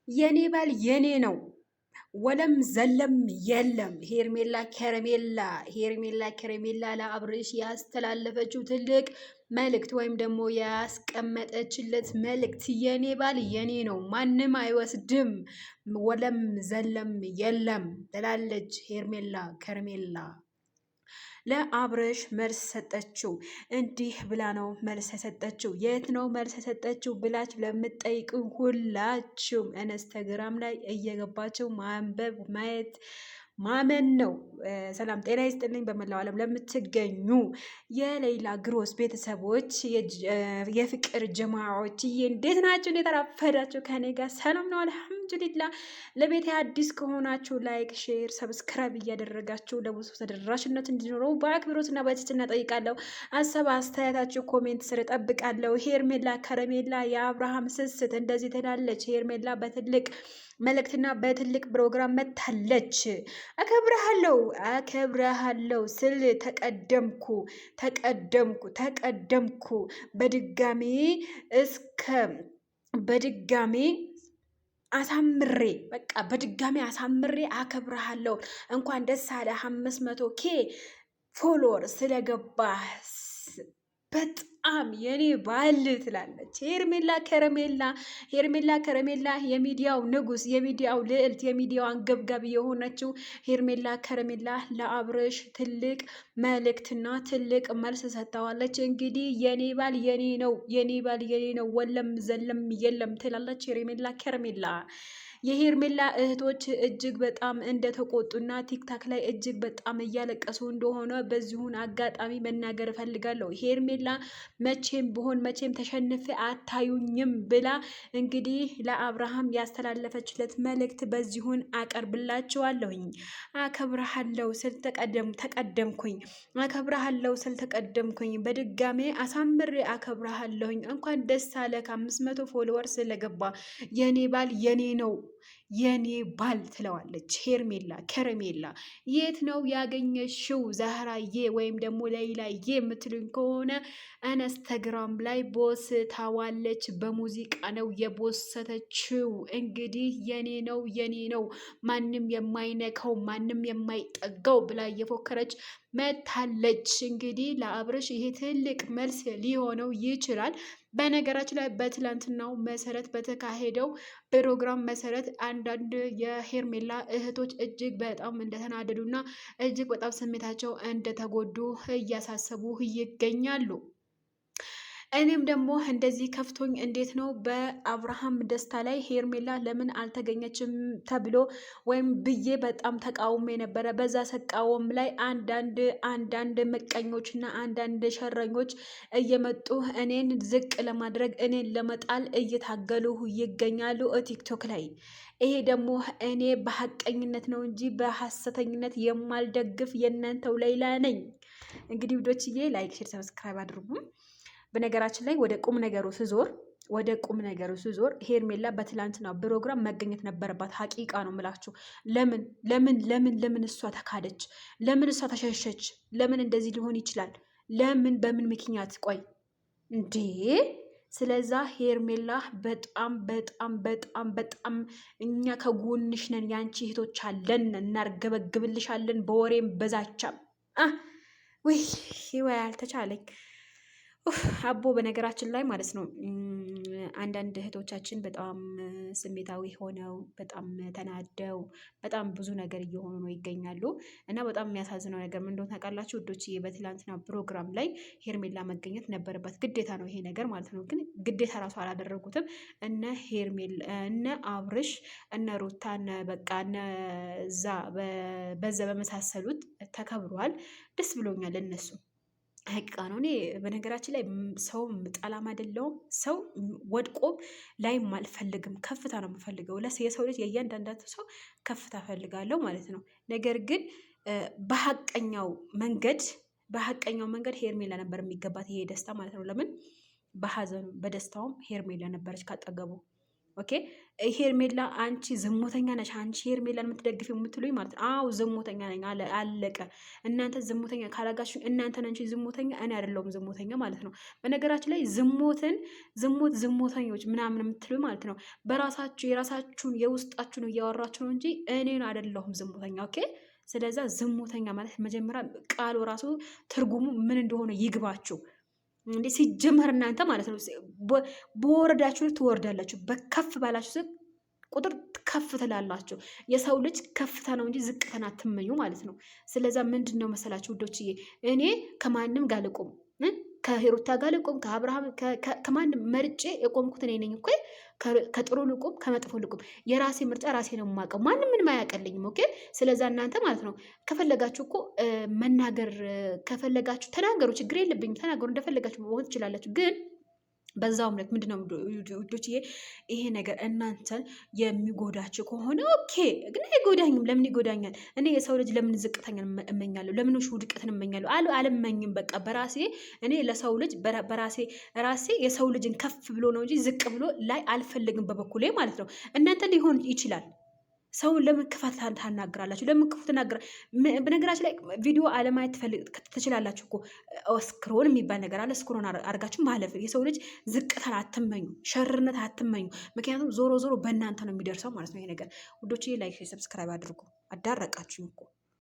የኔ ባል የኔ ነው ወለም ዘለም የለም። ሄርሜላ ከረሜላ ለአብርሽ ያስተላለፈችው ትልቅ መልእክት ወይም ደግሞ ያስቀመጠችለት መልእክት የኔ ባል የኔ ነው፣ ማንም አይወስድም፣ ወለም ዘለም የለም ትላለች ሄርሜላ ከረሜላ ለአብርሽ መልስ ሰጠችው። እንዲህ ብላ ነው መልስ የሰጠችው። የት ነው መልስ የሰጠችው ብላችሁ ለምትጠይቁ ሁላችሁም ኢንስታግራም ላይ እየገባችሁ ማንበብ ማየት ማመን ነው። ሰላም ጤና ይስጥልኝ። በመላው ዓለም ለምትገኙ የሌላ ግሮስ ቤተሰቦች የፍቅር ጀማዎች እንዴት ናችሁ? እንዴት አረፈዳችሁ? ከኔ ጋር ሰላም ነው አልሐምዱሊላ። ለቤት አዲስ ከሆናችሁ ላይክ፣ ሼር፣ ሰብስክራይብ እያደረጋችሁ ለብዙ ተደራሽነት እንዲኖረው በአክብሮትና በትህትና ጠይቃለሁ። ሀሳብ አስተያየታችሁ ኮሜንት ስር ጠብቃለሁ። ሄርሜላ ከረሜላ የአብርሃም ስስት እንደዚህ ትላለች። ሄርሜላ በትልቅ መልእክትና በትልቅ ፕሮግራም መታለች። አከብረሃለሁ ስል ተቀደምኩ በድጋሜ አሳምሬ አከብረሃለሁ። እንኳን ደስ አለ 500K ፎሎወር ስለገባ በጣም የኔ ባል ትላለች ሄርሜላ ከረሜላ የሚዲያው ንጉስ፣ የሚዲያው ልዕልት፣ የሚዲያው አንገብጋቢ የሆነችው ሄርሜላ ከረሜላ ለአብርሽ ትልቅ መልእክትና ትልቅ መልስ ሰጥተዋለች። እንግዲህ የኔ ባል የኔ ነው ወለም ዘለም የለም ትላለች ሄርሜላ ከረሜላ። የሄርሜላ እህቶች እጅግ በጣም እንደተቆጡና ቲክታክ ላይ እጅግ በጣም እያለቀሱ እንደሆነ በዚሁን አጋጣሚ መናገር እፈልጋለሁ። ሄርሜላ መቼም ተሸንፌ አታዩኝም ብላ እንግዲህ ለአብርሃም ያስተላለፈችለት መልእክት በዚሁን አቀርብላችኋለሁኝ። አከብረሃለሁ ስል ተቀደምኩኝ በድጋሜ አሳምሬ አከብረሃለሁኝ። እንኳን ደስ አለ ከ500 ፎሎወር ስለገባ የኔ ባል የኔ ባል ትለዋለች ሄርሜላ ከረሜላ። የት ነው ያገኘሽው ዛህራዬ ወይም ደግሞ ሌይላዬ የምትሉኝ ከሆነ ኢንስታግራም ላይ ቦስታዋለች። በሙዚቃ ነው የቦሰተችው። እንግዲህ የኔ ነው ማንም የማይነካው ማንም የማይጠጋው ብላ እየፎከረች መታለች። እንግዲህ ለአብርሽ ይሄ ትልቅ መልስ ሊሆነው ይችላል። በነገራችን ላይ በትላንትናው መሰረት በተካሄደው ፕሮግራም መሰረት አንዳንድ የሄርሜላ እህቶች እጅግ በጣም እንደተናደዱና እጅግ በጣም ስሜታቸው እንደተጎዱ እያሳሰቡ ይገኛሉ። እኔም ደግሞ እንደዚህ ከፍቶኝ እንዴት ነው በአብርሃም ደስታ ላይ ሄርሜላ ለምን አልተገኘችም ተብሎ ወይም ብዬ በጣም ተቃውሞ የነበረ። በዛ ተቃውሞ ላይ አንዳንድ ምቀኞችና አንዳንድ ሸረኞች እየመጡ እኔን ዝቅ ለማድረግ እኔን ለመጣል እየታገሉ ይገኛሉ ቲክቶክ ላይ። ይሄ ደግሞ እኔ በሀቀኝነት ነው እንጂ በሀሰተኝነት የማልደግፍ የእናንተው ሌላ ነኝ። እንግዲህ ውዶችዬ ላይክ፣ ሼር፣ ሰብስክራይብ አድርጉ። በነገራችን ላይ ወደ ቁም ነገሩ ስዞር ሄርሜላ በትላንትና ፕሮግራም መገኘት ነበረባት። ሀቂቃ ነው ምላችሁ። ለምን እሷ ተካደች? ለምን እሷ ተሸሸች? ለምን እንደዚህ ሊሆን ይችላል? በምን ምክንያት? ቆይ እንዴ! ስለዛ ሄርሜላ በጣም እኛ ከጎንሽ ነን፣ ያንቺ እህቶች አለን፣ እናርገበግብልሻለን በወሬም በዛቻም። ወይ አልተቻለኝ አቦ። በነገራችን ላይ ማለት ነው አንዳንድ እህቶቻችን በጣም ስሜታዊ ሆነው በጣም ተናደው በጣም ብዙ ነገር እየሆኑ ነው ይገኛሉ። እና በጣም የሚያሳዝነው ነገር ምን እንደሆነ ታውቃላችሁ ውዶች? በትላንትና ፕሮግራም ላይ ሄርሜላ መገኘት ነበረበት፣ ግዴታ ነው ይሄ ነገር ማለት ነው። ግን ግዴታ ራሱ አላደረጉትም። እነ አብርሽ እነ ሩታ በዛ በመሳሰሉት ተከብሯል። ደስ ብሎኛል እነሱ ሀቂቃ ነው። እኔ በነገራችን ላይ ሰው ጠላም አይደለውም። ሰው ወድቆ ላይም አልፈልግም፣ ከፍታ ነው የምፈልገው። የሰው ልጅ የእያንዳንዳቸው ሰው ከፍታ ፈልጋለሁ ማለት ነው። ነገር ግን በሀቀኛው መንገድ ሄርሜላ ነበር የሚገባት ይሄ ደስታ ማለት ነው። ለምን በሀዘኑ በደስታውም ሄርሜላ ነበረች ካጠገቡ። ኦኬ ሄርሜላ አንቺ ዝሙተኛ ነሽ፣ አንቺ ሄርሜላን የምትደግፍ የምትሉኝ ማለት ነው። አዎ ዝሙተኛ ነኝ፣ አለቀ። እናንተ ዝሙተኛ ካላጋችሁ እናንተ አንቺ ዝሙተኛ፣ እኔ አይደለሁም ዝሙተኛ ማለት ነው። በነገራችን ላይ ዝሙተኞች ምናምን የምትሉ ማለት ነው በራሳችሁ የራሳችሁን የውስጣችሁን እያወራችሁ ነው እንጂ እኔን አይደለሁም ዝሙተኛ። ኦኬ ስለዛ ዝሙተኛ ማለት መጀመሪያ ቃሉ ራሱ ትርጉሙ ምን እንደሆነ ይግባችሁ። እንዴ ሲጀመር እናንተ ማለት ነው በወረዳችሁ ትወርዳላችሁ፣ በከፍ ባላችሁ ቁጥር ከፍ ትላላችሁ። የሰው ልጅ ከፍታ ነው እንጂ ዝቅተን አትመኙ ማለት ነው። ስለዛ ምንድን ነው መሰላችሁ ውዶችዬ፣ እኔ ከማንም ጋር ልቁም፣ ከሄሩታ ጋር ልቁም፣ ከአብርሃም ከማንም መርጬ የቆምኩት እኔ ነኝ እኮ። ከጥሩ ልቁም ከመጥፎ ልቁም፣ የራሴ ምርጫ ራሴ ነው የማውቀው። ማንም ምንም አያውቅልኝም። ኦኬ ስለዛ እናንተ ማለት ነው ከፈለጋችሁ እኮ መናገር ከፈለጋችሁ ተናገሩ፣ ችግር የለብኝም፣ ተናገሩ፣ እንደፈለጋችሁ መሆን ትችላላችሁ። ግን በዛው እምነት ምንድነው ውዶችዬ፣ ይሄ ነገር እናንተን የሚጎዳችሁ ከሆነ ኦኬ፣ ግን አይጎዳኝም። ለምን ይጎዳኛል? እኔ የሰው ልጅ ለምን ዝቅተኛ እመኛለሁ? ለምን ውድቀትን እመኛለሁ? አልመኝም። በቃ በራሴ እኔ ለሰው ልጅ ራሴ የሰው ልጅን ከፍ ብሎ ነው እንጂ ዝቅ ብሎ ላይ አልፈልግም፣ በበኩሌ ማለት ነው። እናንተ ሊሆን ይችላል። ሰውን ለምን ክፋት ታናግራላችሁ? ለምን ክፉ ትናገራ? በነገራችን ላይ ቪዲዮ አለማየት ትችላላችሁ እኮ። ስክሮል የሚባል ነገር አለ። ስክሮን አድርጋችሁ ማለፍ። የሰው ልጅ ዝቅታን አትመኙ፣ ሸርነት አትመኙ። ምክንያቱም ዞሮ ዞሮ በእናንተ ነው የሚደርሰው ማለት ነው ይሄ ነገር። ውዶች ላይክ፣ ሰብስክራይብ አድርጉ። አዳረቃችሁ እኮ